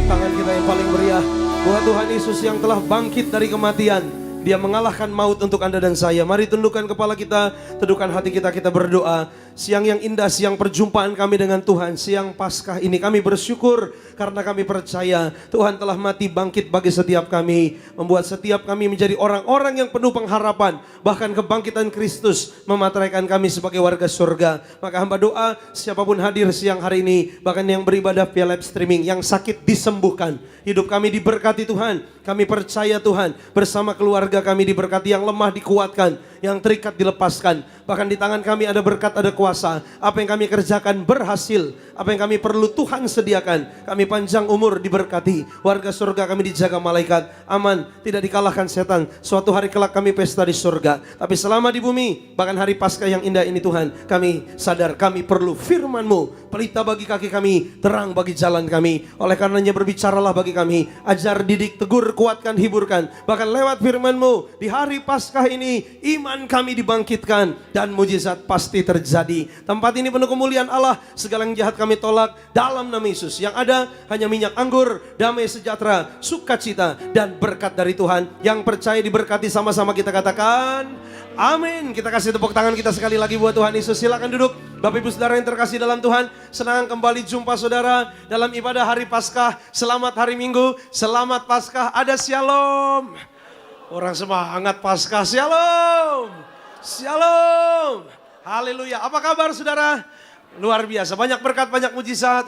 tangan kita yang paling meriah buat Tuhan Yesus yang telah bangkit dari kematian. Dia mengalahkan maut untuk Anda dan saya. Mari tundukkan kepala kita, tundukkan hati kita, kita berdoa. Siang yang indah, siang perjumpaan kami dengan Tuhan. Siang Paskah ini kami bersyukur karena kami percaya Tuhan telah mati bangkit bagi setiap kami. Membuat setiap kami menjadi orang-orang yang penuh pengharapan. Bahkan kebangkitan Kristus memateraikan kami sebagai warga surga. Maka hamba doa siapapun hadir siang hari ini, bahkan yang beribadah via live streaming, yang sakit disembuhkan. Hidup kami diberkati Tuhan. Kami percaya Tuhan, bersama keluarga kami diberkati, yang lemah dikuatkan, yang terikat dilepaskan. Bahkan di tangan kami ada berkat, ada kuasa. Apa yang kami kerjakan berhasil. Apa yang kami perlu Tuhan sediakan. Kami panjang umur diberkati. Warga surga kami dijaga malaikat. Aman, tidak dikalahkan setan. Suatu hari kelak kami pesta di surga. Tapi selama di bumi, bahkan hari Paskah yang indah ini Tuhan, kami sadar kami perlu firman-Mu. Pelita bagi kaki kami, terang bagi jalan kami. Oleh karenanya berbicaralah bagi kami. Ajar, didik, tegur, kuatkan, hiburkan. Bahkan lewat firman-Mu, di hari Paskah ini, iman kami dibangkitkan. Dan mujizat pasti terjadi. Tempat ini penuh kemuliaan Allah. Segala yang jahat kami tolak dalam nama Yesus. Yang ada hanya minyak anggur, damai sejahtera, sukacita, dan berkat dari Tuhan. Yang percaya diberkati, sama-sama kita katakan amin. Kita kasih tepuk tangan kita sekali lagi buat Tuhan Yesus. Silakan duduk. Bapak Ibu Saudara yang terkasih dalam Tuhan, senang kembali jumpa saudara dalam ibadah hari Paskah. Selamat hari Minggu, selamat Paskah. Ada shalom. Orang semangat Paskah, shalom. Shalom. Haleluya. Apa kabar saudara? Luar biasa. Banyak berkat, banyak mujizat.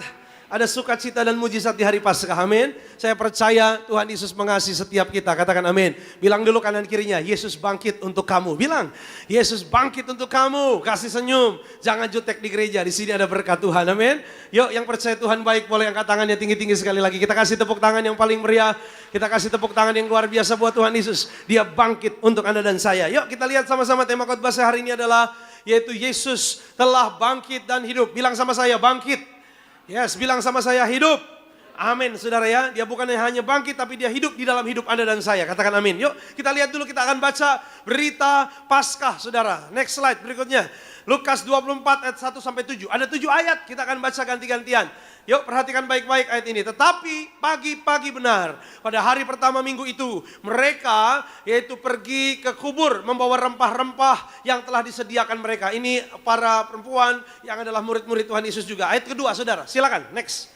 Ada sukacita dan mujizat di hari Paskah. Amin. Saya percaya Tuhan Yesus mengasihi setiap kita. Katakan amin. Bilang dulu kanan kirinya, Yesus bangkit untuk kamu. Bilang, Yesus bangkit untuk kamu. Kasih senyum. Jangan jutek di gereja. Di sini ada berkat Tuhan. Amin. Yuk, yang percaya Tuhan baik boleh angkat tangannya tinggi-tinggi sekali lagi. Kita kasih tepuk tangan yang paling meriah. Kita kasih tepuk tangan yang luar biasa buat Tuhan Yesus. Dia bangkit untuk Anda dan saya. Yuk kita lihat sama-sama tema khotbah hari ini adalah yaitu Yesus telah bangkit dan hidup. Bilang sama saya, bangkit. Yes, bilang sama saya, hidup. Amin, saudara ya. Dia bukan hanya bangkit, tapi dia hidup di dalam hidup Anda dan saya. Katakan amin. Yuk, kita lihat dulu, kita akan baca berita Paskah, saudara. Next slide berikutnya. Lukas 24 ayat 1 sampai 7. Ada 7 ayat, kita akan baca ganti-gantian. Yuk, perhatikan baik-baik ayat ini. Tetapi pagi-pagi benar, pada hari pertama minggu itu, mereka yaitu pergi ke kubur membawa rempah-rempah yang telah disediakan mereka. Ini para perempuan yang adalah murid-murid Tuhan Yesus juga. Ayat kedua, saudara. Silakan, next.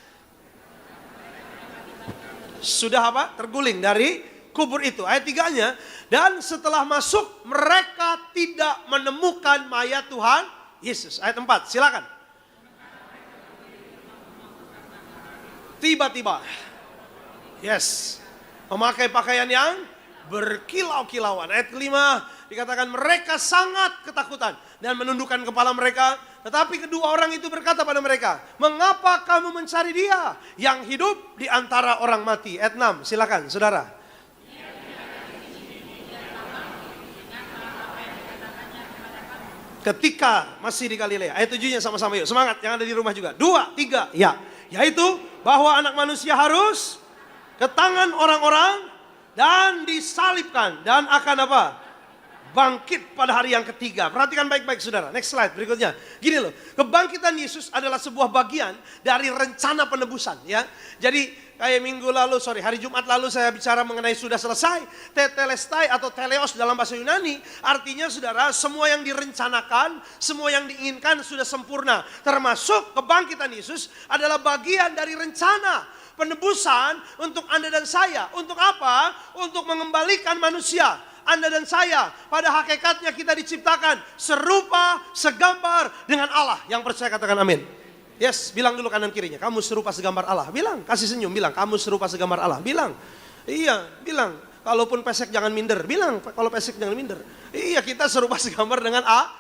Sudah apa? Terguling dari kubur itu. Ayat 3-nya, dan setelah masuk mereka tidak menemukan mayat Tuhan Yesus. Ayat 4, silakan. Tiba-tiba, yes, memakai pakaian yang berkilau-kilauan. Ayat 5 dikatakan mereka sangat ketakutan dan menundukkan kepala mereka. Tetapi kedua orang itu berkata pada mereka, mengapa kamu mencari dia yang hidup di antara orang mati? Ayat 6, silakan saudara. Ketika masih di Galilea. Ayat 7-nya sama-sama yuk. Semangat yang ada di rumah juga. 2, 3, ya. Yaitu bahwa anak manusia harus ke tangan orang-orang dan disalibkan. Dan akan apa? Bangkit pada hari yang ketiga. Perhatikan baik-baik saudara. Next slide berikutnya. Gini loh. Kebangkitan Yesus adalah sebuah bagian dari rencana penebusan. Ya. Jadi kayak hari Jumat lalu saya bicara mengenai sudah selesai. Tetelestai atau teleos dalam bahasa Yunani. Artinya saudara, semua yang direncanakan, semua yang diinginkan sudah sempurna. Termasuk kebangkitan Yesus adalah bagian dari rencana penebusan untuk Anda dan saya. Untuk apa? Untuk mengembalikan manusia. Anda dan saya, pada hakikatnya kita diciptakan serupa, segambar dengan Allah. Yang percaya katakan amin. Yes, bilang dulu kanan kirinya, kamu serupa segambar Allah. Bilang, kasih senyum, bilang, kamu serupa segambar Allah. Bilang, iya, bilang, kalaupun pesek jangan minder. Bilang, kalau pesek jangan minder. Iya, kita serupa segambar dengan Allah.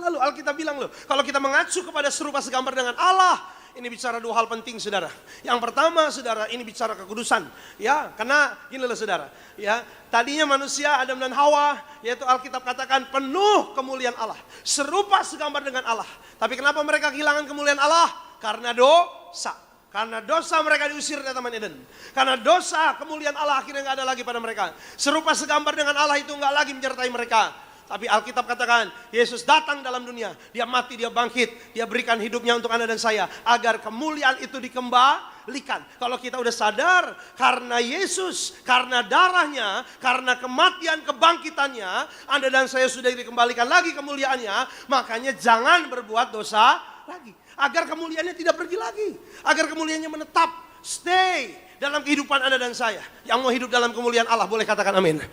Lalu Alkitab bilang loh, kalau kita mengacu kepada serupa segambar dengan Allah, ini bicara 2 hal penting saudara. Yang pertama saudara, ini bicara kekudusan. Ya, karena gini loh saudara. Ya, tadinya manusia Adam dan Hawa, yaitu Alkitab katakan penuh kemuliaan Allah. Serupa segambar dengan Allah. Tapi kenapa mereka kehilangan kemuliaan Allah? Karena dosa. Karena dosa mereka diusir dari Taman Eden. Karena dosa kemuliaan Allah akhirnya gak ada lagi pada mereka. Serupa segambar dengan Allah itu gak lagi menyertai mereka. Tapi Alkitab katakan, Yesus datang dalam dunia. Dia mati, dia bangkit. Dia berikan hidupnya untuk Anda dan saya. Agar kemuliaan itu dikembalikan. Kalau kita udah sadar, karena Yesus, karena darahnya, karena kematian kebangkitannya, Anda dan saya sudah dikembalikan lagi kemuliaannya. Makanya jangan berbuat dosa lagi. Agar kemuliaannya tidak pergi lagi. Agar kemuliaannya menetap, stay dalam kehidupan Anda dan saya. Yang mau hidup dalam kemuliaan Allah, boleh katakan amin.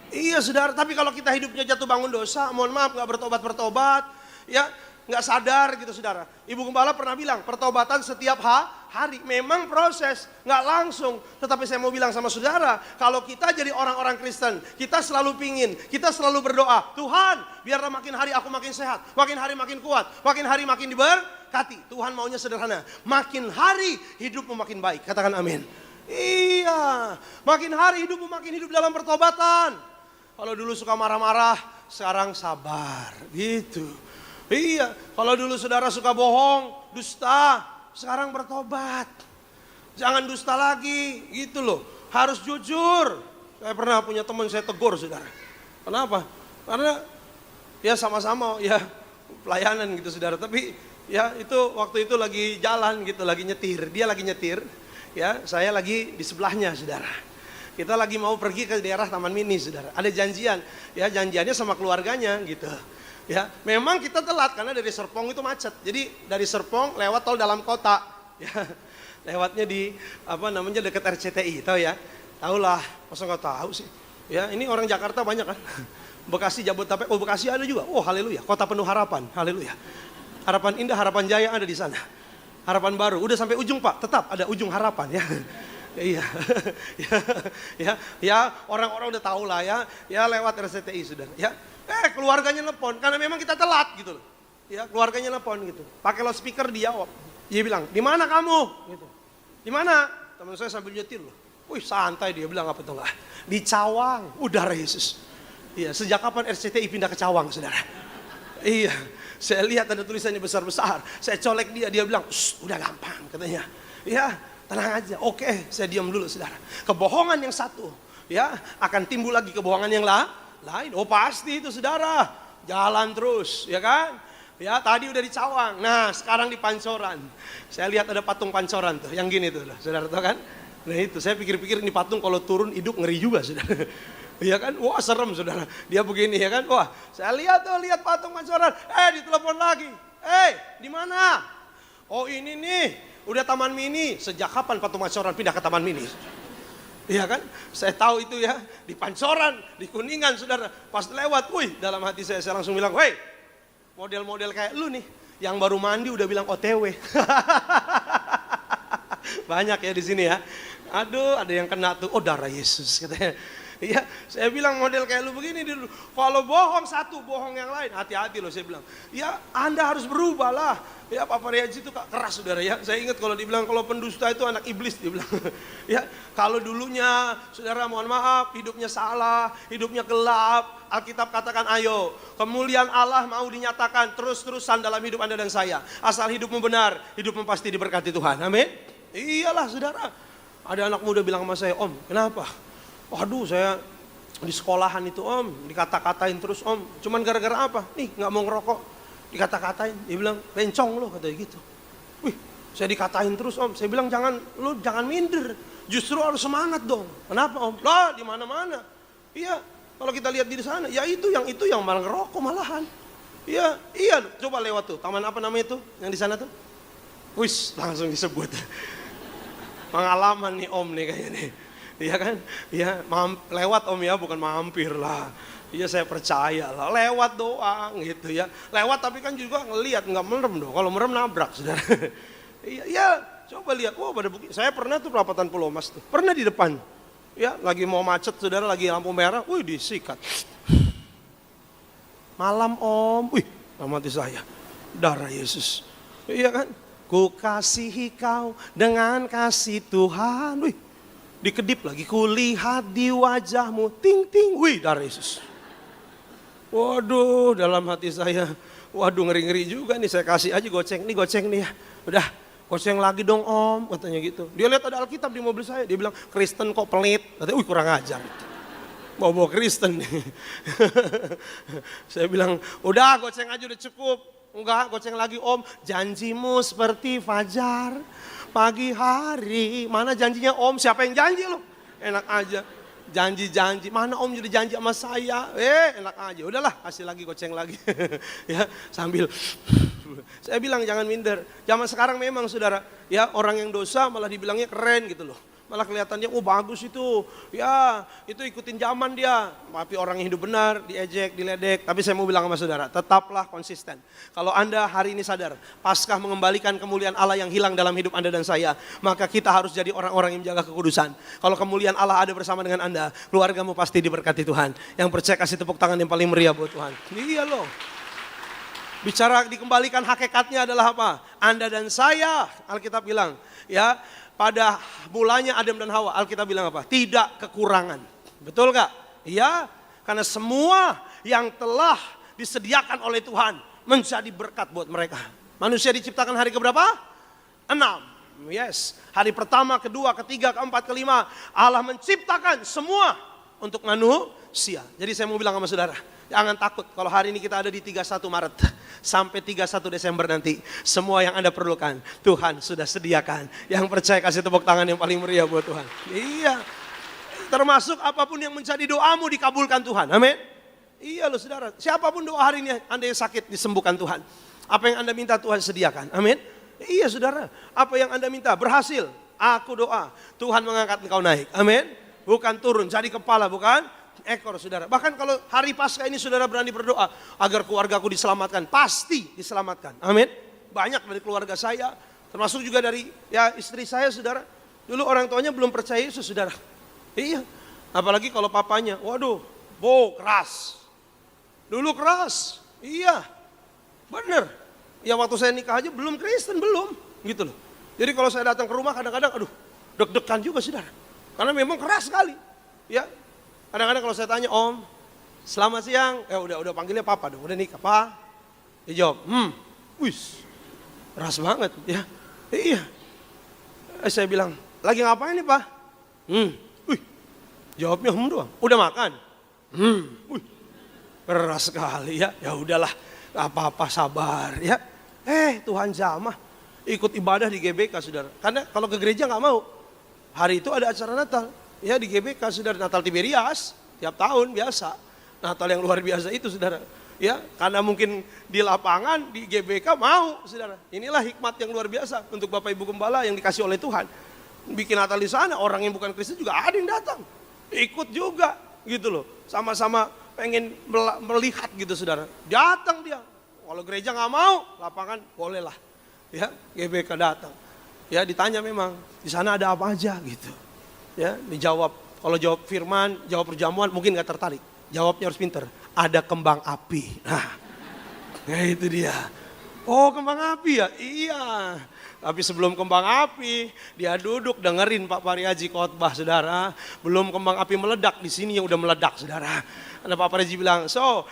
Iya saudara, tapi kalau kita hidupnya jatuh bangun dosa, mohon maaf gak bertobat-bertobat, ya gak sadar gitu saudara. Ibu Gembala pernah bilang, pertobatan setiap hari. Memang proses, gak langsung. Tetapi saya mau bilang sama saudara, kalau kita jadi orang-orang Kristen, kita selalu pingin, kita selalu berdoa, Tuhan biarlah makin hari aku makin sehat, makin hari makin kuat, makin hari makin diberkati. Tuhan maunya sederhana, makin hari hidupmu makin baik, katakan amin. Iya, makin hari hidupmu makin hidup dalam pertobatan. Kalau dulu suka marah-marah, sekarang sabar, gitu. Iya, kalau dulu saudara suka bohong, dusta, sekarang bertobat. Jangan dusta lagi, gitu loh. Harus jujur. Saya pernah punya teman saya tegur saudara. Kenapa? Karena ya sama-sama ya pelayanan gitu saudara. Tapi ya itu waktu itu lagi jalan gitu, lagi nyetir. Dia lagi nyetir, ya saya lagi di sebelahnya saudara. Kita lagi mau pergi ke daerah Taman Mini, saudara. Ada janjian, ya janjiannya sama keluarganya gitu. Ya, memang kita telat karena dari Serpong itu macet. Jadi dari Serpong lewat tol dalam kota, ya. Lewatnya di dekat RCTI, tahu ya? Tahu lah, masa nggak tahu sih? Ya, ini orang Jakarta banyak kan. Bekasi, Jabodetabek, oh Bekasi ada juga. Oh haleluya, kota penuh harapan, haleluya. Harapan Indah, Harapan Jaya ada di sana. Harapan Baru, udah sampai ujung Pak, tetap ada ujung harapan ya. Iya, ya orang-orang udah tahu lah ya lewat RCTI sudah, ya. Keluarganya nelpon karena memang kita telat gitu loh, ya keluarganya nelpon gitu, pakai loudspeaker dijawab, dia bilang, di mana kamu? Gitu, di mana? Teman saya sambil nyetir loh, wih santai dia bilang apa tuh nggak? Di Cawang, udara Yesus. Iya, sejak kapan RCTI pindah ke Cawang, saudara? Iya, saya lihat ada tulisannya besar-besar, saya colek dia bilang, udah gampang katanya, ya. Tenang aja, oke, saya diam dulu saudara. Kebohongan yang satu, ya akan timbul lagi kebohongan yang lain. Oh pasti itu saudara, jalan terus, ya kan? Ya tadi udah di Cawang, nah sekarang di Pancoran. Saya lihat ada patung Pancoran tuh, yang gini tuh, saudara tahu kan? Nah itu, saya pikir-pikir ini patung kalau turun hidup ngeri juga saudara. Iya kan, wah serem saudara. Dia begini ya kan, wah saya lihat patung Pancoran. Ditelepon lagi, di mana? Oh ini nih, udah Taman Mini. Sejak kapan patung Pancoran pindah ke Taman Mini? Iya kan? Saya tahu itu ya, di Pancoran, di Kuningan saudara. Pas lewat, wih dalam hati saya langsung bilang, woi model-model kayak lu nih, yang baru mandi udah bilang OTW. Banyak ya di sini ya. Aduh ada yang kena tuh, oh darah Yesus katanya. Iya, saya bilang model kayak lu begini dulu. Kalau bohong satu, bohong yang lain. Hati-hati loh saya bilang. Ya Anda harus berubah lah. Ya Papa Riaji itu keras saudara ya. Saya ingat kalau dibilang kalau pendusta itu anak iblis dia bilang. Ya kalau dulunya saudara mohon maaf hidupnya salah, hidupnya gelap. Alkitab katakan ayo kemuliaan Allah mau dinyatakan terus-terusan dalam hidup Anda dan saya. Asal hidupmu benar, hidupmu pasti diberkati Tuhan. Amin. Iyalah saudara. Ada anak muda bilang sama saya, Om kenapa? Waduh saya di sekolahan itu Om, dikata-katain terus Om. Cuman gara-gara apa? Nih gak mau ngerokok, dikata-katain. Dia bilang, bencong lo katanya gitu. Wih, saya dikatain terus Om. Saya bilang jangan minder, justru harus semangat dong. Kenapa Om? Lah di mana-mana. Iya, kalau kita lihat di sana, ya itu yang malah ngerokok malahan. Iya, coba lewat tuh. Taman apa namanya tuh? Yang di sana tuh? Wis, langsung disebut. Pengalaman nih Om nih kayaknya nih. Iya kan, iya lewat Om ya, bukan mampir lah. Iya saya percaya lah, lewat doang gitu ya. Lewat tapi kan juga ngelihat, nggak merem dong. Kalau merem nabrak saudara. Iya, coba lihat. Wah pada bukit. Saya pernah tuh perapatan Pulau Mas tuh, pernah di depan. Ya lagi mau macet saudara, lagi lampu merah, wih disikat. Malam Om, wih mati saya, darah Yesus. Iya kan, ku kasihi kau dengan kasih Tuhan, wih. Dikedip lagi, kulihat di wajahmu, ting ting, wih darah Yesus. Waduh dalam hati saya, waduh ngeri-ngeri juga nih, saya kasih aja goceng nih ya. Udah goceng lagi dong Om, katanya gitu. Dia lihat ada Alkitab di mobil saya, dia bilang Kristen kok pelit, katanya wih kurang ajar. Bawa Kristen nih. Saya bilang, udah goceng aja udah cukup. Enggak, goceng lagi om. Janjimu seperti fajar pagi hari. Mana janjinya om? Siapa yang janji lo? Enak aja. Janji-janji. Mana om jadi janji sama saya? Enak aja. Udahlah, kasih lagi goceng lagi. Ya, sambil saya bilang jangan minder. Zaman sekarang memang saudara, ya orang yang dosa malah dibilangnya keren gitu loh. Malah kelihatannya, oh bagus itu. Ya, itu ikutin zaman dia. Tapi orang yang hidup benar, diejek, diledek. Tapi saya mau bilang sama saudara, tetaplah konsisten. Kalau Anda hari ini sadar, Paskah mengembalikan kemuliaan Allah yang hilang dalam hidup Anda dan saya, maka kita harus jadi orang-orang yang menjaga kekudusan. Kalau kemuliaan Allah ada bersama dengan Anda, keluargamu pasti diberkati Tuhan. Yang percaya kasih tepuk tangan yang paling meriah buat Tuhan. Iya loh. Bicara dikembalikan hakikatnya adalah apa? Anda dan saya, Alkitab bilang, ya, pada mulanya Adam dan Hawa, Alkitab bilang apa? Tidak kekurangan. Betul gak? Iya, karena semua yang telah disediakan oleh Tuhan menjadi berkat buat mereka. Manusia diciptakan hari keberapa? 6. Yes, hari pertama, kedua, ketiga, keempat, kelima. Allah menciptakan semua untuk manusia. Jadi saya mau bilang sama saudara, jangan takut kalau hari ini kita ada di 31 Maret sampai 31 Desember nanti. Semua yang Anda perlukan Tuhan sudah sediakan. Yang percaya kasih tepuk tangan yang paling meriah buat Tuhan. Iya. Termasuk apapun yang menjadi doamu dikabulkan Tuhan. Amin. Iya loh saudara. Siapapun doa hari ini Anda yang sakit disembuhkan Tuhan. Apa yang Anda minta Tuhan sediakan. Amin. Iya saudara. Apa yang Anda minta berhasil. Aku doa Tuhan mengangkat engkau naik. Amin. Bukan turun jadi kepala, bukan ekor saudara. Bahkan kalau hari Paskah ini saudara berani berdoa agar keluargaku diselamatkan, pasti diselamatkan. Amin. Banyak dari keluarga saya, termasuk juga dari ya istri saya saudara. Dulu orang tuanya belum percaya Yesus saudara. Iya. Apalagi kalau papanya, waduh, keras. Dulu keras. Iya. Bener. Ya waktu saya nikah aja belum Kristen, belum. Gitu loh. Jadi kalau saya datang ke rumah kadang-kadang aduh, deg-degan juga saudara. Karena memang keras sekali. Ya. Kadang-kadang kalau saya tanya, Om, selamat siang. Udah panggilnya Papa dong. Udah nikah, Pak. Dia jawab, wis, keras banget. Ya, iya. Saya bilang, lagi ngapain nih, Pak? Wih, jawabnya doang. Udah makan? Wih, keras sekali ya. Ya udahlah, gak apa-apa, sabar ya. Tuhan jamah. Ikut ibadah di GBK, saudara. Karena kalau ke gereja gak mau. Hari itu ada acara Natal. Ya di GBK saudara, Natal Tiberias tiap tahun biasa. Natal yang luar biasa itu saudara. Ya, karena mungkin di lapangan di GBK mau saudara. Inilah hikmat yang luar biasa untuk Bapak Ibu Gembala yang dikasih oleh Tuhan. Bikin Natal di sana, orang yang bukan Kristen juga ada yang datang. Ikut juga gitu loh. Sama-sama pengen melihat gitu saudara. Datang dia. Kalau gereja nggak mau, lapangan bolehlah. Ya, GBK datang. Ya ditanya memang di sana ada apa aja gitu. Ya, dijawab. Kalau jawab firman, jawab perjamuan mungkin gak tertarik. Jawabnya harus pinter. Ada kembang api. Nah, itu dia. Oh kembang api ya? Iya. Tapi sebelum kembang api, dia duduk dengerin Pak Pariaji khotbah saudara. Belum kembang api meledak, di sini yang udah meledak saudara. Karena Pak Pariaji bilang,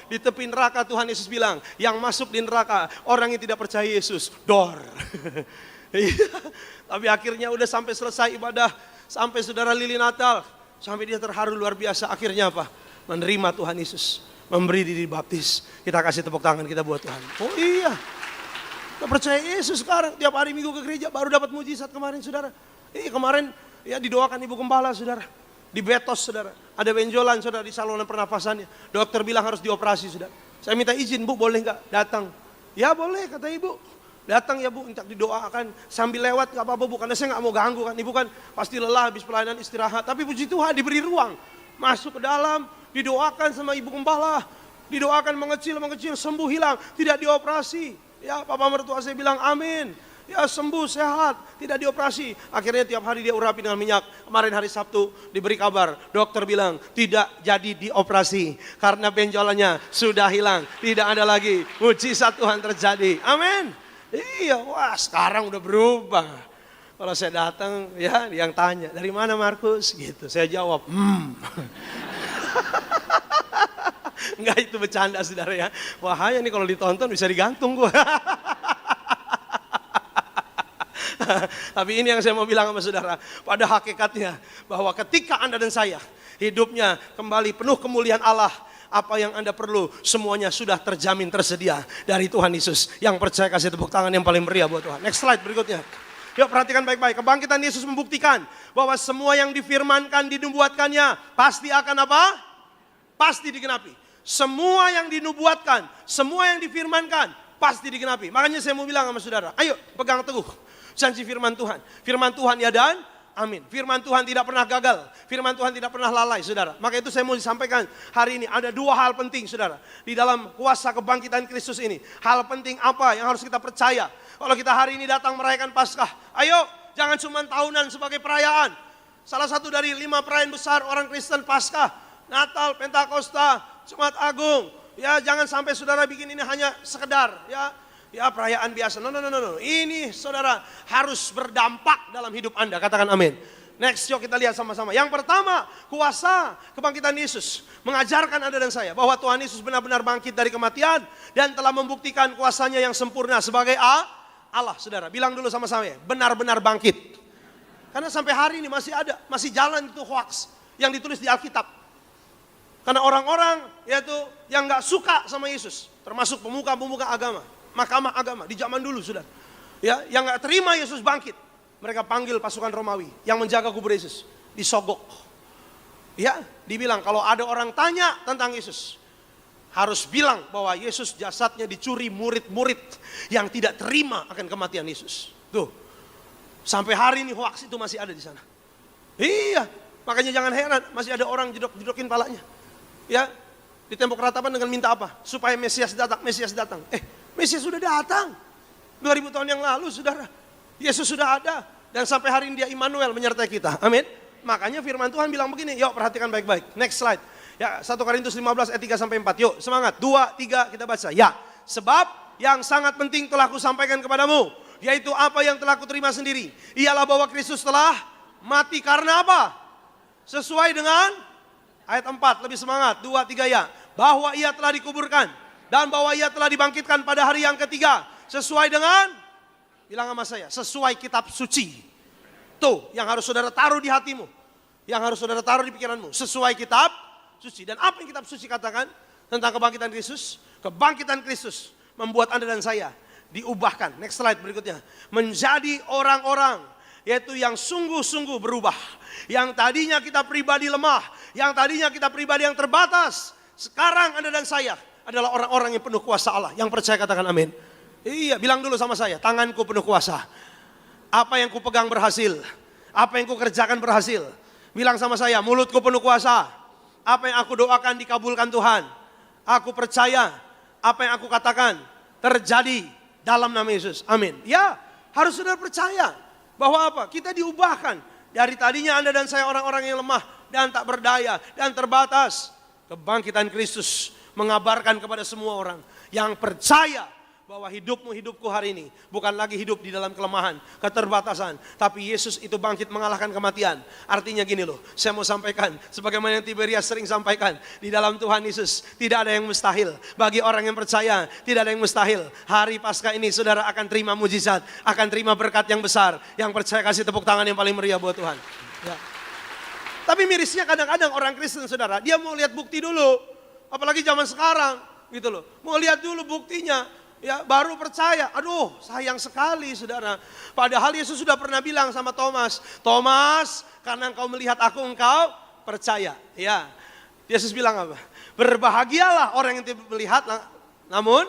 di tepi neraka Tuhan Yesus bilang, yang masuk di neraka orang yang tidak percaya Yesus, dor. Tapi akhirnya udah sampai selesai ibadah. Sampai saudara lili Natal, sampai dia terharu luar biasa. Akhirnya apa? Menerima Tuhan Yesus, memberi diri baptis. Kita kasih tepuk tangan kita buat Tuhan. Oh iya, kita percaya Yesus sekarang. Tiap hari Minggu ke gereja baru dapat mujizat kemarin saudara. Kemarin ya didoakan Ibu Gembala saudara. Di Betos saudara. Ada benjolan saudara di saluran pernafasannya. Dokter bilang harus dioperasi saudara. Saya minta izin Bu, boleh gak datang? Ya boleh kata Ibu. Datang ya Bu, minta didoakan sambil lewat gak apa-apa Bu, karena saya gak mau ganggu kan. Ibu kan pasti lelah habis pelayanan istirahat. Tapi puji Tuhan diberi ruang. Masuk ke dalam, didoakan sama Ibu Gembala. Didoakan mengecil, sembuh hilang. Tidak dioperasi. Ya Papa mertua saya bilang amin. Ya sembuh, sehat, tidak dioperasi. Akhirnya tiap hari dia urapi dengan minyak. Kemarin hari Sabtu diberi kabar. Dokter bilang tidak jadi dioperasi. Karena benjolannya sudah hilang. Tidak ada lagi. Mujizat Tuhan terjadi. Amin. Iya, wah sekarang udah berubah. Kalau saya datang, ya yang tanya, dari mana Markus? Gitu, saya jawab, Enggak, itu bercanda saudara ya. Wahaya nih kalau ditonton bisa digantung gua. Tapi ini yang saya mau bilang sama saudara. Pada hakikatnya bahwa ketika Anda dan saya hidupnya kembali penuh kemuliaan Allah, apa yang Anda perlu semuanya sudah terjamin tersedia dari Tuhan Yesus. Yang percaya kasih tepuk tangan yang paling meriah buat Tuhan. Next slide berikutnya. Yuk perhatikan baik-baik. Kebangkitan Yesus membuktikan bahwa semua yang difirmankan, dinubuatkannya pasti akan apa? Pasti digenapi. Semua yang dinubuatkan, semua yang difirmankan pasti digenapi. Makanya saya mau bilang sama saudara, ayo pegang teguh janji firman Tuhan. Firman Tuhan ya dan amin. Firman Tuhan tidak pernah gagal. Firman Tuhan tidak pernah lalai, saudara. Maka itu saya mau disampaikan hari ini. Ada dua hal penting, saudara. Di dalam kuasa kebangkitan Kristus ini. Hal penting apa yang harus kita percaya? Kalau kita hari ini datang merayakan Paskah, ayo jangan cuma tahunan sebagai perayaan. Salah satu dari 5 perayaan besar orang Kristen Paskah, Natal, Pentakosta, Jumat Agung. Ya jangan sampai saudara bikin ini hanya sekedar ya perayaan biasa. No. Ini saudara harus berdampak dalam hidup Anda. Katakan amin. Next, yuk kita lihat sama-sama. Yang pertama, kuasa kebangkitan Yesus mengajarkan Anda dan saya bahwa Tuhan Yesus benar-benar bangkit dari kematian dan telah membuktikan kuasanya yang sempurna sebagai Allah. Saudara, bilang dulu sama saya, benar-benar bangkit. Karena sampai hari ini masih ada, masih jalan itu hoax yang ditulis di Alkitab. Karena orang-orang yaitu yang gak suka sama Yesus, termasuk pemuka-pemuka agama, mahkamah agama di zaman dulu, saudara. Ya, yang gak terima Yesus bangkit, mereka panggil pasukan Romawi yang menjaga kubur Yesus, disogok. Ya, dibilang kalau ada orang tanya tentang Yesus, harus bilang bahwa Yesus jasadnya dicuri murid-murid yang tidak terima akan kematian Yesus. Tuh, sampai hari ini hoax itu masih ada di sana. Iya, makanya jangan heran masih ada orang jedok-jedokin palanya. Ya, di tembok ratapan dengan minta apa? Supaya Mesias datang, Mesias datang. Mesias sudah datang. 2000 tahun yang lalu, saudara. Yesus sudah ada. Dan sampai hari ini dia Immanuel menyertai kita. Amin. Makanya firman Tuhan bilang begini. Yuk perhatikan baik-baik. Next slide. Ya, 1 Korintus 15 ayat 3-4. Yuk semangat. 2, 3 kita baca. Ya, sebab yang sangat penting telah kusampaikan kepadamu. Yaitu apa yang telah kuterima sendiri. Ialah bahwa Kristus telah mati karena apa? Sesuai dengan ayat 4. Lebih semangat. 2, 3 ya. Bahwa ia telah dikuburkan. Dan bahwa ia telah dibangkitkan pada hari yang ketiga. Sesuai dengan, bilang sama saya, sesuai kitab suci. Tuh yang harus saudara taruh di hatimu. Yang harus saudara taruh di pikiranmu. Sesuai kitab suci. Dan apa yang kitab suci katakan tentang kebangkitan Kristus? Kebangkitan Kristus membuat Anda dan saya diubahkan. Next slide berikutnya. Menjadi orang-orang yaitu yang sungguh-sungguh berubah. Yang tadinya kita pribadi lemah. Yang tadinya kita pribadi yang terbatas. Sekarang Anda dan saya adalah orang-orang yang penuh kuasa Allah. Yang percaya katakan amin. Iya, bilang dulu sama saya, tanganku penuh kuasa. Apa yang kupegang berhasil. Apa yang kukerjakan berhasil. Bilang sama saya, mulutku penuh kuasa. Apa yang aku doakan dikabulkan Tuhan. Aku percaya apa yang aku katakan terjadi dalam nama Yesus. Amin. Ya, harus saudara percaya bahwa apa? Kita diubahkan. Dari tadinya Anda dan saya orang-orang yang lemah dan tak berdaya dan terbatas. Kebangkitan Kristus mengabarkan kepada semua orang yang percaya bahwa hidupku hari ini bukan lagi hidup di dalam kelemahan, keterbatasan, tapi Yesus itu bangkit mengalahkan kematian. Artinya gini loh, saya mau sampaikan sebagaimana yang Tiberias sering sampaikan, di dalam Tuhan Yesus tidak ada yang mustahil. Bagi orang yang percaya tidak ada yang mustahil. Hari Paskah ini saudara akan terima mujizat, akan terima berkat yang besar. Yang percaya kasih tepuk tangan yang paling meriah buat Tuhan. Ya. Tapi mirisnya kadang-kadang orang Kristen saudara, dia mau lihat bukti dulu. Apalagi zaman sekarang gitu loh. Mau lihat dulu buktinya. Ya baru percaya. Aduh sayang sekali saudara. Padahal Yesus sudah pernah bilang sama Thomas. Thomas, karena engkau melihat aku engkau percaya. Ya, Yesus bilang apa? Berbahagialah orang yang tidak melihat namun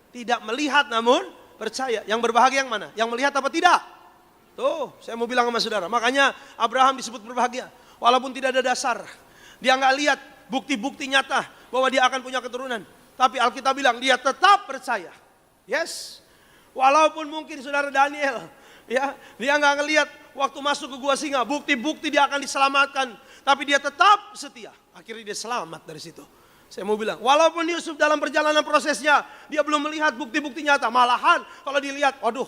tidak melihat namun percaya. Yang berbahagia yang mana? Yang melihat apa tidak? Tuh saya mau bilang sama saudara. Makanya Abraham disebut berbahagia. Walaupun tidak ada dasar. Dia nggak lihat bukti-bukti nyata bahwa dia akan punya keturunan. Tapi Alkitab bilang dia tetap percaya. Yes, walaupun mungkin saudara Daniel, ya dia nggak ngelihat waktu masuk ke gua singa, bukti-bukti dia akan diselamatkan, tapi dia tetap setia. Akhirnya dia selamat dari situ. Saya mau bilang, walaupun Yusuf dalam perjalanan prosesnya, dia belum melihat bukti-bukti nyata. Malahan kalau dilihat, waduh,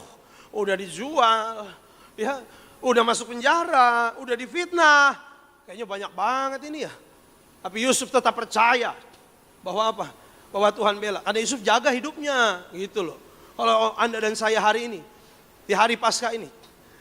udah dijual, ya, udah masuk penjara, udah difitnah, kayaknya banyak banget ini ya. Tapi Yusuf tetap percaya bahwa apa? Bahwa Tuhan bela. Karena Yusuf jaga hidupnya gitu loh. Kalau Anda dan saya hari ini, di hari Paskah ini,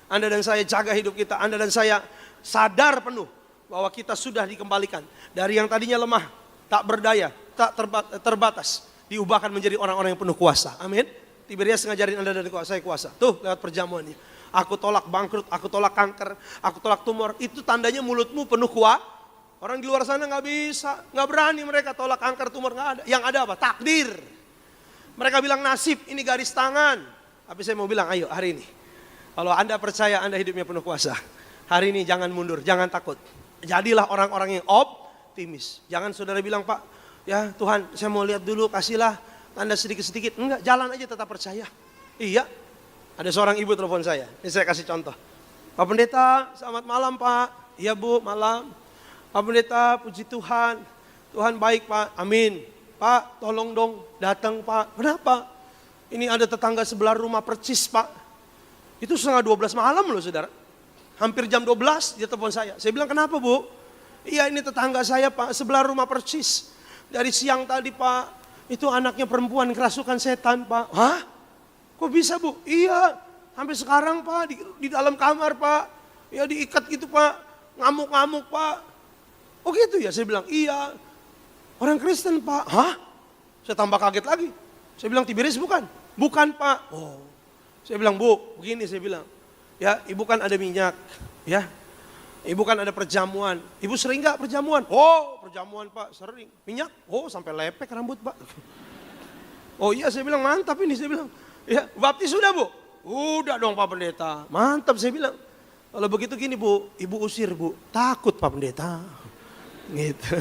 Anda dan saya jaga hidup kita. Anda dan saya sadar penuh bahwa kita sudah dikembalikan. Dari yang tadinya lemah, tak berdaya, tak terbatas. Diubahkan menjadi orang-orang yang penuh kuasa. Amin. Tiberias ngajarin Anda dan saya kuasa. Tuh lewat perjamuannya. Aku tolak bangkrut, aku tolak kanker, aku tolak tumor. Itu tandanya mulutmu penuh kuasa. Orang di luar sana nggak bisa, nggak berani mereka tolak kanker, tumor nggak ada. Yang ada apa? Takdir. Mereka bilang nasib, ini garis tangan. Tapi saya mau bilang, ayo hari ini. Kalau Anda percaya Anda hidupnya penuh kuasa. Hari ini jangan mundur, jangan takut. Jadilah orang-orang yang optimis. Jangan saudara bilang, Pak, ya Tuhan saya mau lihat dulu, kasihlah tanda sedikit-sedikit. Enggak, jalan aja tetap percaya. Iya. Ada seorang ibu telepon saya, ini saya kasih contoh. Pak Pendeta, selamat malam Pak. Iya Bu, malam. Pak Pendeta, puji Tuhan. Tuhan baik Pak, amin. Pak, tolong dong datang Pak. Kenapa? Ini ada tetangga sebelah rumah percis Pak. Itu setengah 12 malam loh saudara. Hampir jam 12 dia telepon saya. Saya bilang kenapa Bu? Iya ini tetangga saya Pak, sebelah rumah percis. Dari siang tadi Pak, itu anaknya perempuan kerasukan setan Pak. Hah? Kok bisa Bu? Iya, sampai sekarang Pak di dalam kamar Pak. Ya diikat gitu Pak, ngamuk-ngamuk Pak. Oh gitu ya? Saya bilang iya. Orang Kristen Pak. Hah? Saya tambah kaget lagi. Saya bilang Tiberias bukan? Bukan Pak. Oh. Saya bilang Bu, begini saya bilang. Ya ibu kan ada minyak. Ya. Ibu kan ada perjamuan. Ibu sering gak perjamuan? Oh perjamuan Pak, sering. Minyak? Oh sampai lepek rambut Pak. Oh iya saya bilang mantap ini saya bilang. Ya, baptis sudah Bu? Udah dong Pak Pendeta. Mantap saya bilang. Kalau begitu gini Bu, Ibu usir Bu. Takut Pak Pendeta. Gitu.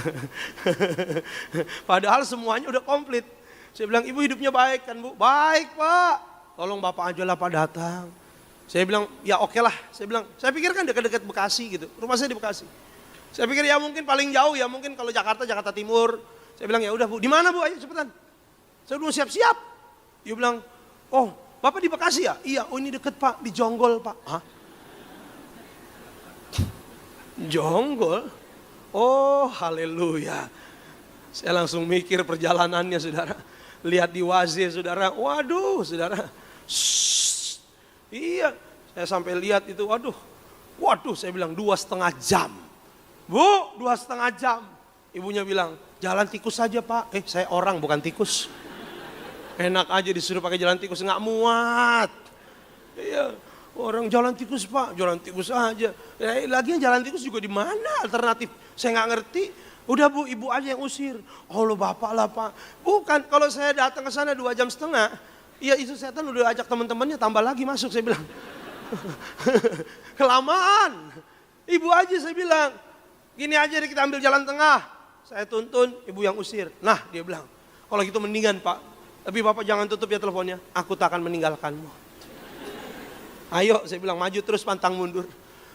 Padahal semuanya udah komplit. Saya bilang Ibu hidupnya baik kan Bu? Baik Pak. Tolong Bapak aja lah Pak datang. Saya bilang ya oke lah. Saya bilang saya pikir kan dekat-dekat Bekasi gitu. Rumah saya di Bekasi. Saya pikir ya mungkin paling jauh ya mungkin kalau Jakarta, Jakarta Timur. Saya bilang ya udah Bu. Di mana Bu? Ayo cepetan. Saya udah siap-siap. Dia bilang oh, Bapak di Bekasi ya? Iya, oh ini deket Pak, di Jonggol Pak. Hah? Jonggol? Oh, haleluya. Saya langsung mikir perjalanannya saudara. Lihat di Waze saudara, waduh saudara. Shhh. Iya, saya sampai lihat itu, waduh. Waduh, saya bilang 2,5 jam. Bu, 2,5 jam. Ibunya bilang, jalan tikus saja Pak. Saya orang bukan tikus. Enak aja disuruh pakai jalan tikus, nggak muat. Iya, orang jalan tikus Pak, jalan tikus aja. Lagian jalan tikus juga di mana alternatif? Saya nggak ngerti. Udah Bu, Ibu aja yang usir. Oh lo Bapak lah Pak. Bukan, kalau saya datang ke sana 2,5 jam, iya itu setan udah ajak teman-temannya tambah lagi masuk saya bilang. Kelamaan. Ibu aja saya bilang. Gini aja kita ambil jalan tengah. Saya tuntun, Ibu yang usir. Nah dia bilang, kalau gitu mendingan Pak. Tapi Bapak jangan tutup ya teleponnya, aku tak akan meninggalkanmu. Ayo, saya bilang maju terus pantang mundur.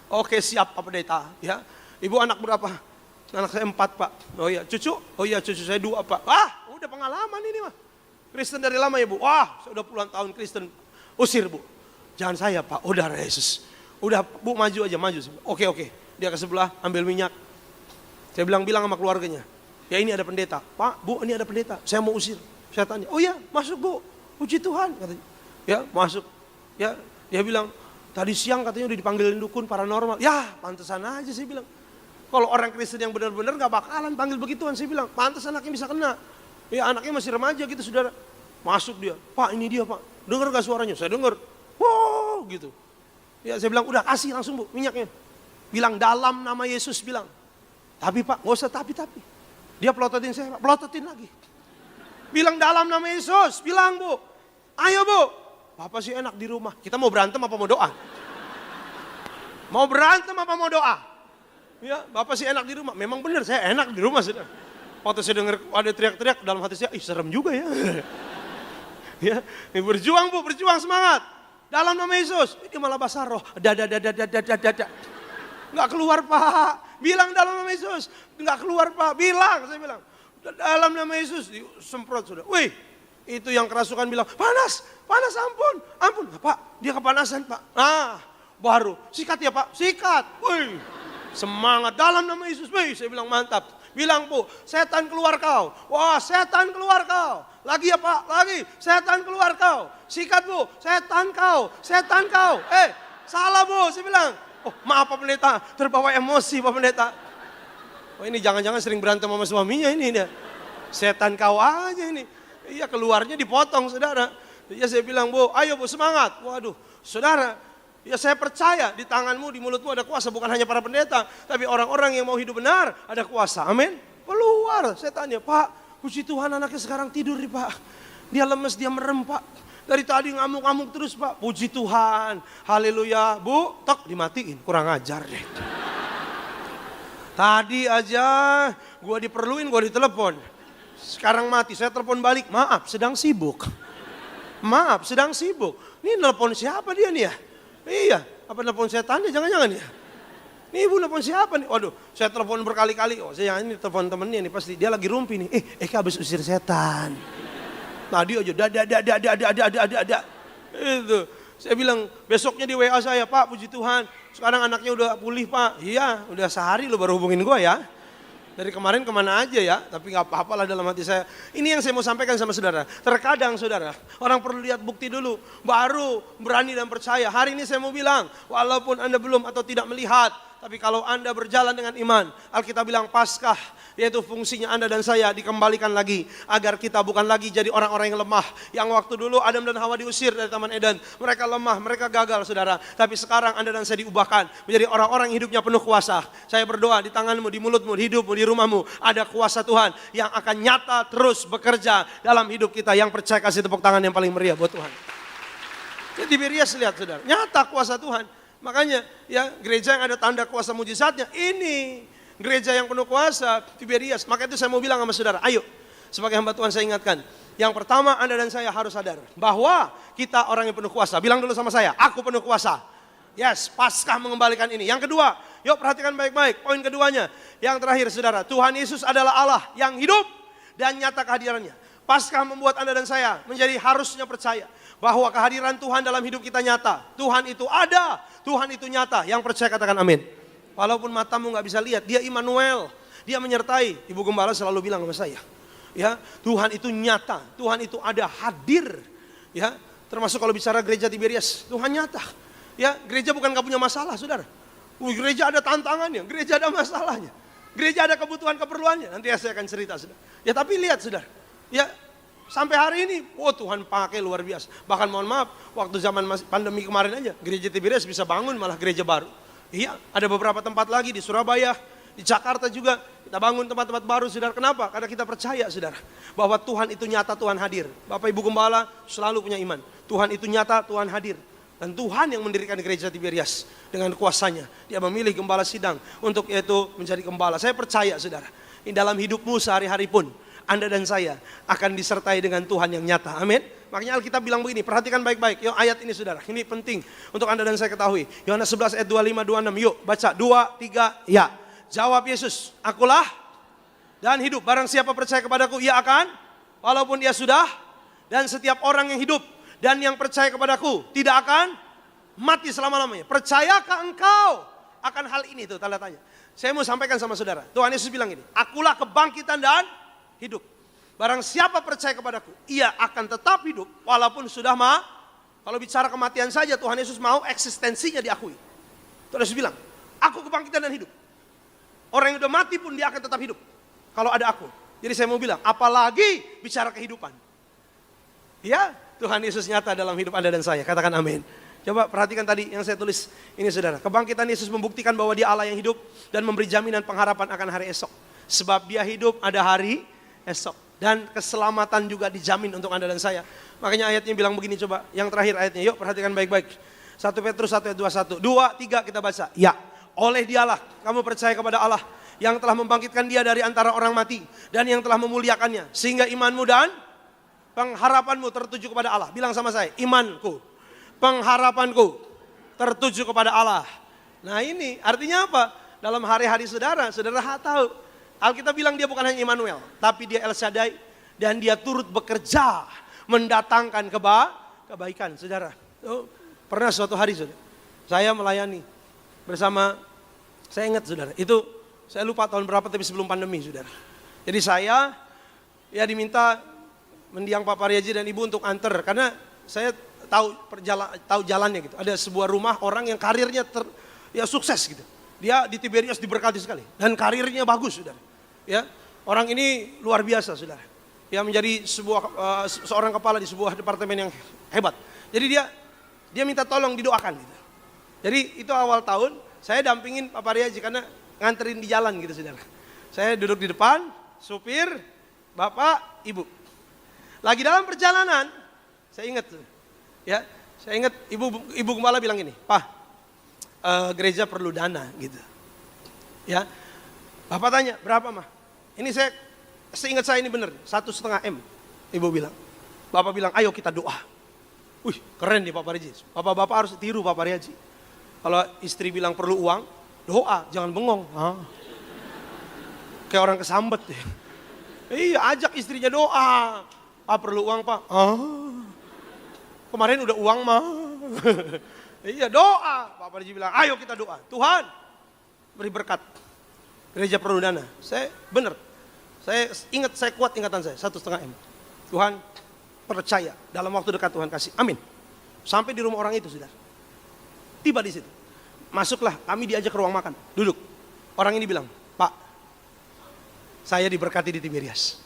Oke siap Pak Pendeta. Ya, Ibu anak berapa? Anak saya 4 Pak. Oh iya, cucu? Oh iya cucu saya 2 Pak. Wah, udah pengalaman ini mah. Kristen dari lama ya Bu. Wah, saya udah puluhan tahun Kristen. Usir Bu. Jangan saya Pak, udah Yesus. Udah Bu maju aja, maju. Oke. Dia ke sebelah ambil minyak. Saya bilang sama keluarganya. Ya ini ada pendeta. Pak, Bu ini ada pendeta. Saya mau usir. Saya tanya, oh ya masuk Bu, puji Tuhan katanya. Ya masuk, ya dia bilang, tadi siang katanya udah dipanggilin dukun paranormal. Ya pantesan aja saya bilang. Kalau orang Kristen yang benar-benar gak bakalan panggil begituan. Saya bilang, pantes anaknya bisa kena. Ya anaknya masih remaja gitu saudara. Masuk dia, Pak ini dia Pak. Dengar gak suaranya? Saya dengar. Wow gitu. Ya saya bilang, udah kasih langsung Bu minyaknya. Bilang dalam nama Yesus bilang. Tapi Pak, gak usah tapi. Dia pelototin saya, Pak. Pelototin lagi. Bilang dalam nama Yesus, bilang Bu. Ayo Bu. Bapak sih enak di rumah. Kita mau berantem apa mau doa? Mau berantem apa mau doa? Ya, Bapak sih enak di rumah. Memang benar saya enak di rumah sudah. Waktu saya dengar ada teriak-teriak dalam hati saya, ih serem juga ya. Ya, berjuang Bu, berjuang semangat. Dalam nama Yesus. Ini malah bahasa roh. Dada. Enggak keluar Pak. Bilang dalam nama Yesus. Enggak keluar Pak. Bilang, saya bilang. Dalam nama Yesus disemprot sudah. Wih, itu yang kerasukan bilang, panas ampun. Pak, dia kepanasan Pak. Nah, baru, sikat ya Pak, sikat. Wih, semangat dalam nama Yesus. Wih, saya bilang mantap. Bilang Bu, setan keluar kau. Wah, setan keluar kau. Lagi ya Pak, lagi. Setan keluar kau. Sikat Bu, setan kau. salah Bu. Saya bilang, oh maaf Pak Pendeta, terbawa emosi Pak Pendeta. Oh ini jangan-jangan sering berantem sama suaminya ini dia. Setan kau aja ini. Iya keluarnya dipotong saudara. Ya saya bilang Bu, ayo Bu semangat. Waduh saudara, ya saya percaya di tanganmu, di mulutmu ada kuasa. Bukan hanya para pendeta, tapi orang-orang yang mau hidup benar ada kuasa. Amin. Keluar, saya tanya, Pak, puji Tuhan anaknya sekarang tidur nih Pak. Dia lemes, dia merem Pak. Dari tadi ngamuk-ngamuk terus Pak. Puji Tuhan, haleluya. Bu, tok dimatiin, kurang ajar deh. Tadi aja gua diperluin, gua ditelepon. Sekarang mati, saya telepon balik, maaf sedang sibuk. Maaf sedang sibuk. Ini telepon siapa dia nih ya? Iya, apa telepon setan ya jangan-jangan ya? Nih ibu telepon siapa nih? Waduh, saya telepon berkali-kali. Oh, saya ini telepon temennya nih pasti dia lagi rumpi nih. Habis usir setan. Tadi aja ada. Itu. Saya bilang besoknya di WA saya, Pak puji Tuhan. Sekarang anaknya udah pulih Pak. Iya, udah sehari lo baru hubungin gua ya. Dari kemarin kemana aja ya, tapi gak apa-apa lah dalam hati saya. Ini yang saya mau sampaikan sama saudara. Terkadang saudara, orang perlu lihat bukti dulu, baru berani dan percaya. Hari ini saya mau bilang, walaupun Anda belum atau tidak melihat, tapi kalau Anda berjalan dengan iman, Alkitab bilang Paskah, yaitu fungsinya Anda dan saya dikembalikan lagi. Agar kita bukan lagi jadi orang-orang yang lemah. Yang waktu dulu Adam dan Hawa diusir dari Taman Eden. Mereka lemah, mereka gagal saudara. Tapi sekarang Anda dan saya diubahkan menjadi orang-orang yang hidupnya penuh kuasa. Saya berdoa di tanganmu, di mulutmu, di hidupmu, di rumahmu. Ada kuasa Tuhan yang akan nyata terus bekerja dalam hidup kita. Yang percaya kasih tepuk tangan yang paling meriah buat Tuhan. Jadi Tiberias lihat saudara, nyata kuasa Tuhan. Makanya ya gereja yang ada tanda kuasa mujizatnya ini. Gereja yang penuh kuasa, Tiberias. Maka itu saya mau bilang sama saudara, ayo sebagai hamba Tuhan saya ingatkan. Yang pertama Anda dan saya harus sadar bahwa kita orang yang penuh kuasa. Bilang dulu sama saya, aku penuh kuasa. Yes, Paskah mengembalikan ini. Yang kedua, yuk perhatikan baik-baik. Poin keduanya, yang terakhir saudara, Tuhan Yesus adalah Allah yang hidup dan nyata kehadirannya. Paskah membuat Anda dan saya menjadi harusnya percaya bahwa kehadiran Tuhan dalam hidup kita nyata. Tuhan itu ada, Tuhan itu nyata. Yang percaya katakan amin. Walaupun matamu gak bisa lihat, dia Immanuel, dia menyertai. Ibu Gembala selalu bilang sama saya, ya Tuhan itu nyata, Tuhan itu ada, hadir. Ya, termasuk kalau bicara gereja Tiberias, Tuhan nyata. Ya, gereja bukan gak punya masalah, saudara. Gereja ada tantangannya, gereja ada masalahnya, gereja ada kebutuhan keperluannya. Nanti saya akan cerita, saudara. Ya, tapi lihat, saudara. Ya, sampai hari ini, oh Tuhan pakai luar biasa. Bahkan mohon maaf, waktu zaman pandemi kemarin aja, gereja Tiberias bisa bangun malah gereja baru. Iya, ada beberapa tempat lagi di Surabaya, di Jakarta juga. Kita bangun tempat-tempat baru, saudara. Kenapa? Karena kita percaya, saudara, bahwa Tuhan itu nyata, Tuhan hadir. Bapak Ibu Gembala selalu punya iman. Tuhan itu nyata, Tuhan hadir. Dan Tuhan yang mendirikan gereja Tiberias dengan kuasanya. Dia memilih gembala sidang untuk yaitu menjadi gembala. Saya percaya, saudara, di dalam hidupmu sehari-hari pun, Anda dan saya akan disertai dengan Tuhan yang nyata. Amin. Makanya Alkitab bilang begini, perhatikan baik-baik. Yuk ayat ini saudara, ini penting untuk Anda dan saya ketahui. Yohanes 11 ayat 25-26, yuk baca 2, 3, ya. Jawab Yesus, akulah dan hidup. Barang siapa percaya kepadaku, ia akan, walaupun ia sudah, dan setiap orang yang hidup dan yang percaya kepadaku tidak akan mati selama-lamanya. Percayakah engkau akan hal ini? Tuh tanda tanya. Saya mau sampaikan sama saudara, Tuhan Yesus bilang ini, akulah kebangkitan dan hidup. Barang siapa percaya kepadaku, ia akan tetap hidup walaupun sudah kalau bicara kematian saja Tuhan Yesus mau eksistensinya diakui. Tuhan Yesus bilang, aku kebangkitan dan hidup. Orang yang udah mati pun dia akan tetap hidup kalau ada aku. Jadi saya mau bilang, apalagi bicara kehidupan. Ya, Tuhan Yesus nyata dalam hidup Anda dan saya. Katakan amin. Coba perhatikan tadi yang saya tulis ini saudara. Kebangkitan Yesus membuktikan bahwa dia Allah yang hidup dan memberi jaminan pengharapan akan hari esok. Sebab dia hidup ada hari esok. Dan keselamatan juga dijamin untuk Anda dan saya. Makanya ayatnya bilang begini coba. Yang terakhir ayatnya, yuk perhatikan baik-baik. 1 Petrus 1 ayat 21. 2, 3 kita baca. Ya, oleh dialah kamu percaya kepada Allah yang telah membangkitkan dia dari antara orang mati. Dan yang telah memuliakannya. Sehingga imanmu dan pengharapanmu tertuju kepada Allah. Bilang sama saya, imanku, pengharapanku tertuju kepada Allah. Nah ini artinya apa? Dalam hari-hari saudara tahu. Alkitab bilang dia bukan hanya Immanuel, tapi dia El Shaddai dan dia turut bekerja mendatangkan kebaikan, saudara. Pernah suatu hari, saudara, saya melayani bersama, saya ingat, saudara, itu saya lupa tahun berapa tapi sebelum pandemi, saudara. Jadi saya ya diminta mendiang Pak Pariaji dan Ibu untuk antar karena saya tahu jalannya gitu. Ada sebuah rumah orang yang karirnya sukses gitu. Dia di Tiberias diberkati sekali dan karirnya bagus, saudara. Ya, orang ini luar biasa, saudara. Dia menjadi seorang kepala di sebuah departemen yang hebat. Jadi dia minta tolong didoakan gitu. Jadi itu awal tahun saya dampingin Pak Pariaji karena nganterin di jalan gitu, saudara. Saya duduk di depan, supir, bapak, ibu. Lagi dalam perjalanan, saya ingat, ya, saya ingat ibu gembala bilang gini, Pak, gereja perlu dana gitu. Ya, bapak tanya berapa mah? Ini seingat saya ini benar 1,5 M. Ibu bilang, bapak bilang ayo kita doa. Wih keren nih Pak Pariaji. Bapak-bapak harus tiru Pak Pariaji. Kalau istri bilang perlu uang, doa jangan bengong. Kayak orang kesambet ya. Iya ajak istrinya doa. Pak perlu uang Pak. Kemarin udah uang mah. Iya doa. Pak Pariaji bilang ayo kita doa. Tuhan beri berkat. Gereja perlu dana. Saya benar. Saya kuat ingatan saya 1,5 M. Tuhan percaya dalam waktu dekat Tuhan kasih. Amin. Sampai di rumah orang itu sudah. Tiba di situ. Masuklah kami diajak ke ruang makan. Duduk. Orang ini bilang, Pak saya diberkati di Tiberias.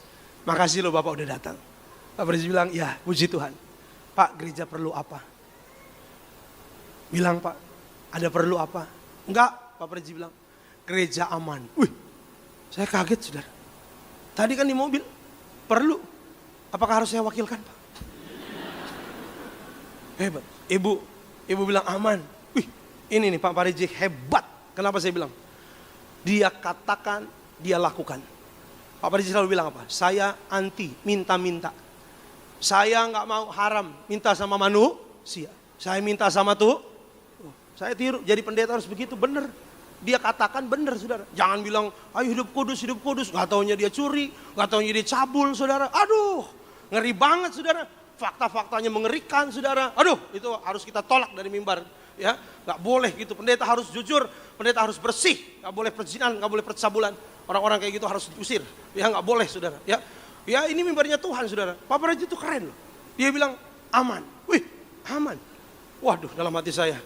Makasih loh Bapak udah datang. Pak Pariaji bilang, ya puji Tuhan. Pak gereja perlu apa? Bilang Pak, ada perlu apa? Enggak, Pak Pariaji bilang, gereja aman. Wih, saya kaget saudara. Tadi kan di mobil, perlu. Apakah harus saya wakilkan Pak? Hebat. Ibu bilang aman. Wih, ini nih Pak Pariaji hebat. Kenapa saya bilang? Dia katakan, dia lakukan. Pak Pariaji selalu bilang apa? Saya anti minta-minta. Saya nggak mau haram minta sama manusia. Saya minta sama Tuhan. Saya tiru, jadi pendeta harus begitu, benar. Dia katakan benar, saudara. Jangan bilang, ayo hidup kudus. Gak taunya dia curi, gak taunya dia cabul, saudara. Aduh, ngeri banget, saudara. Fakta-faktanya mengerikan, saudara. Aduh, itu harus kita tolak dari mimbar. Ya, gak boleh gitu. Pendeta harus jujur, pendeta harus bersih. Gak boleh perzinahan, gak boleh percabulan. Orang-orang kayak gitu harus diusir. Ya, gak boleh, saudara. Ya, ini mimbarnya Tuhan, saudara. Pak Pariaji itu keren loh. Dia bilang, aman. Wih, aman. Waduh, dalam hati saya.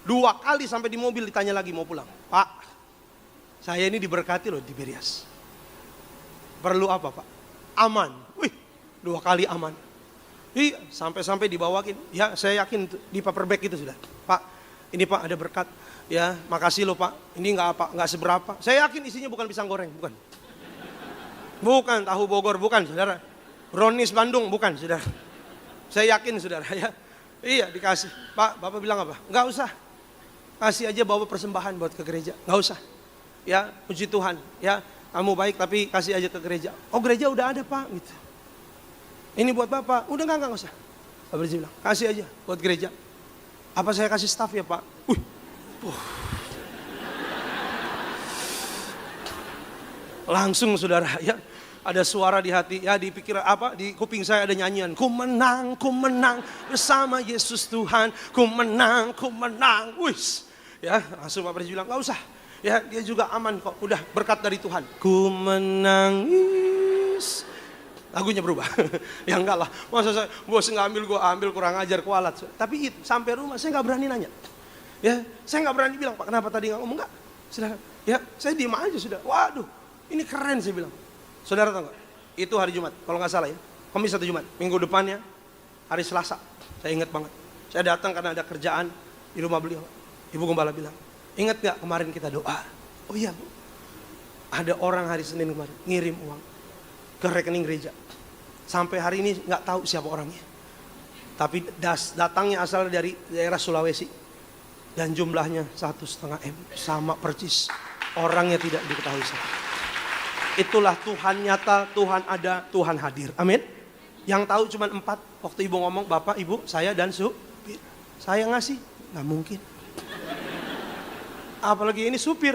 2 kali sampai di mobil ditanya lagi mau pulang. Pak, saya ini diberkati loh di Tiberias. Perlu apa Pak? Aman. Wih, 2 kali aman. Iya, sampai-sampai dibawakin. Ya, saya yakin di paperback itu sudah. Pak, ini Pak ada berkat. Ya, makasih loh Pak. Ini nggak seberapa. Saya yakin isinya bukan pisang goreng, bukan. Bukan tahu Bogor, bukan saudara. Brownies Bandung, bukan saudara. Saya yakin saudara ya. Iya dikasih. Pak, Bapak bilang apa? Nggak usah. Kasih aja bawa persembahan buat ke gereja. Nggak usah. Ya, puji Tuhan. Ya, kamu baik tapi kasih aja ke gereja. Oh gereja udah ada Pak gitu. Ini buat Bapak. Udah nggak usah. Bapak bilang, kasih aja buat gereja. Apa saya kasih staff ya Pak? Langsung saudara ya. Ada suara di hati, ya di pikiran apa, di kuping saya ada nyanyian. Ku menang bersama Yesus Tuhan. Ku menang. Wis. Ya, langsung Pak Pariaji bilang, enggak usah. Ya, dia juga aman kok. Udah berkat dari Tuhan. Ku menangis. Lagunya berubah. Ya enggak lah. Masa saya bos enggak gue ambil kurang ajar kualat. Tapi sampai rumah saya enggak berani nanya. Ya, saya enggak berani bilang, Pak, kenapa tadi enggak ngomong? Enggak. Sudah. Ya, saya diam aja sudah. Waduh, ini keren saya bilang. Saudara tahu gak? Itu hari Jumat, kalau nggak salah ya. Kamis atau Jumat, minggu depannya hari Selasa. Saya ingat banget. Saya datang karena ada kerjaan di rumah beliau. Ibu gembala bilang, ingat gak kemarin kita doa? Oh iya Bu. Ada orang hari Senin kemarin ngirim uang ke rekening gereja. Sampai hari ini nggak tahu siapa orangnya. Tapi datangnya asal dari daerah Sulawesi. Dan jumlahnya 1,5 M. Sama persis. Orangnya tidak diketahui siapa. Itulah Tuhan nyata, Tuhan ada, Tuhan hadir. Amin. Yang tahu cuma 4. Waktu ibu ngomong, Bapak, Ibu, saya dan supir. Saya ngasih, nggak mungkin. Apalagi ini supir.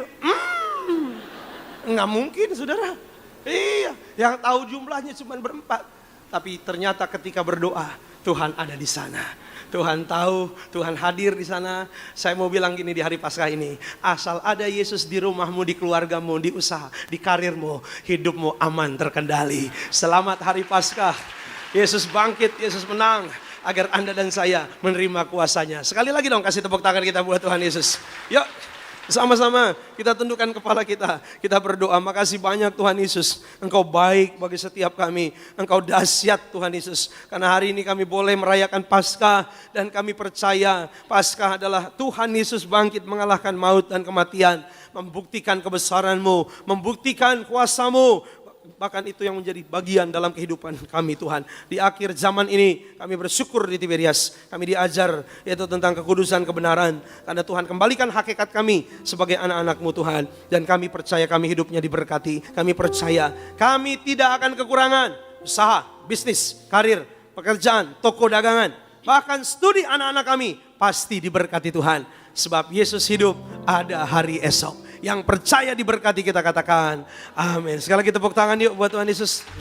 Nggak mungkin, saudara. Iya, yang tahu jumlahnya cuma 4. Tapi ternyata ketika berdoa, Tuhan ada di sana. Tuhan tahu, Tuhan hadir di sana. Saya mau bilang gini di hari Paskah ini. Asal ada Yesus di rumahmu, di keluargamu, di usaha, di karirmu, hidupmu aman terkendali. Selamat hari Paskah. Yesus bangkit, Yesus menang. agar Anda dan saya menerima kuasanya. Sekali lagi dong kasih tepuk tangan kita buat Tuhan Yesus. Yuk. Sama-sama kita tundukkan kepala kita berdoa. Makasih banyak Tuhan Yesus, Engkau baik bagi setiap kami, Engkau dahsyat Tuhan Yesus. Karena hari ini kami boleh merayakan Paskah dan kami percaya Paskah adalah Tuhan Yesus bangkit mengalahkan maut dan kematian. Membuktikan kebesaran-Mu, membuktikan kuasa-Mu. Bahkan itu yang menjadi bagian dalam kehidupan kami Tuhan. Di akhir zaman ini kami bersyukur di Tiberias. Kami diajar yaitu tentang kekudusan kebenaran. Karena Tuhan kembalikan hakikat kami sebagai anak-anak-Mu Tuhan. Dan kami percaya kami hidupnya diberkati. Kami percaya kami tidak akan kekurangan usaha, bisnis, karir, pekerjaan, toko dagangan. Bahkan studi anak-anak kami pasti diberkati Tuhan. Sebab Yesus hidup, ada hari esok. Yang percaya diberkati kita katakan amin. Sekali lagi tepuk tangan yuk buat Tuhan Yesus.